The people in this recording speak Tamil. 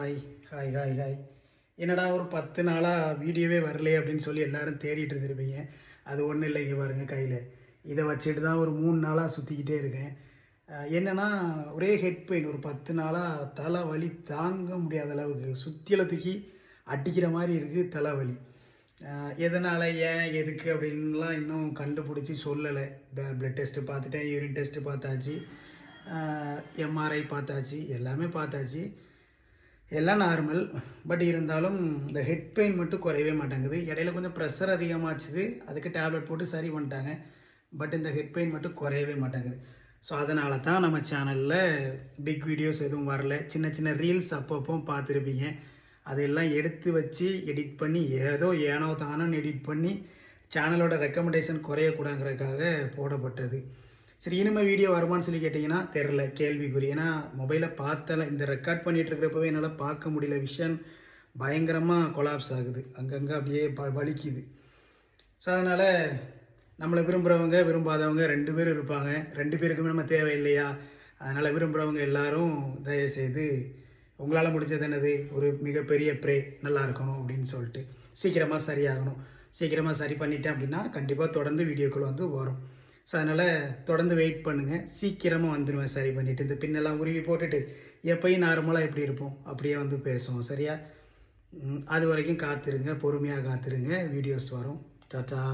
ஹாய் ஹாய் ஹாய் ஹாய் என்னடா ஒரு 10 நாளாக வீடியோவே வரலையே அப்படின்னு சொல்லி எல்லாரும் தேடிட்டு இருந்திருப்பீங்க. அது ஒன்றும் இல்லை, இங்கே பாருங்கள் கையில் இதை வச்சுட்டு தான் ஒரு 3 நாளாக சுற்றிக்கிட்டே இருக்கேன். என்னென்னா ஒரே ஹெட் பெயின், ஒரு 10 நாளாக தலை வலி தாங்க முடியாத அளவுக்கு சுற்றியில் தூக்கி அடிக்கிற மாதிரி இருக்குது தலைவலி. எதனால், ஏன், எதுக்கு அப்படின்லாம் இன்னும் கண்டுபிடிச்சி சொல்லலை. ப்ளட் டெஸ்ட்டு பார்த்துட்டேன், யூரின் டெஸ்ட்டு பார்த்தாச்சு, எம்ஆர்ஐ பார்த்தாச்சு, எல்லாமே பார்த்தாச்சு, எல்லாம் நார்மல். பட் இருந்தாலும் இந்த ஹெட் பெயின் மட்டும் குறையவே மாட்டேங்குது. இடையில கொஞ்சம் ப்ரெஷர் அதிகமாச்சுது, அதுக்கு டேப்லெட் போட்டு சரி பண்ணிட்டாங்க. பட் இந்த ஹெட் பெயின் மட்டும் குறையவே மாட்டேங்குது. ஸோ அதனால தான் நம்ம சேனலில் பிக் வீடியோஸ் எதுவும் வரல. சின்ன சின்ன ரீல்ஸ் அப்பப்போ பார்த்துருப்பீங்க. அதெல்லாம் எடுத்து வச்சு எடிட் பண்ணி ஏனோ தானோன்னு எடிட் பண்ணி சேனலோட ரெக்கமெண்டேஷன் குறையக்கூடாங்கிறதுக்காக போடப்பட்டது. சரி, இனிமேல் வீடியோ வருமானு சொல்லி கேட்டிங்கன்னா தெரில, கேள்விக்குறி. ஏன்னா மொபைலை பார்த்தல, இந்த ரெக்கார்ட் பண்ணிகிட்டு இருக்கிறப்பவே என்னால் பார்க்க முடியல. விஷன் பயங்கரமாக கொலாப்ஸ் ஆகுது, அங்கங்கே அப்படியே வலிக்குது. ஸோ அதனால் நம்மளை விரும்புகிறவங்க விரும்பாதவங்க 2 பேரும் இருப்பாங்க. 2 பேருக்குமே நம்ம தேவை இல்லையா? அதனால் விரும்புகிறவங்க எல்லோரும் தயவுசெய்து உங்களால் முடிஞ்சது என்னது, ஒரு மிகப்பெரிய ப்ரே நல்லா இருக்கணும் அப்படின்னு சொல்லிட்டு சீக்கிரமாக சரியாகணும். சீக்கிரமாக சரி பண்ணிட்டேன் அப்படின்னா கண்டிப்பாக தொடர்ந்து வீடியோக்கள் வந்து வரும். ஸோ அதனால் தொடர்ந்து வெயிட் பண்ணுங்கள், சீக்கிரமாக வந்துடுவேன் சரி பண்ணிவிட்டு. இந்த பின்னெல்லாம் உருவி போட்டுட்டு எப்போயும் நார்மலாக எப்படி இருப்போம் அப்படியே வந்து பேசுவோம், சரியா? அது வரைக்கும் காத்திருங்க, பொறுமையாக காத்திருங்க, வீடியோஸ் வரும். டாட்டா.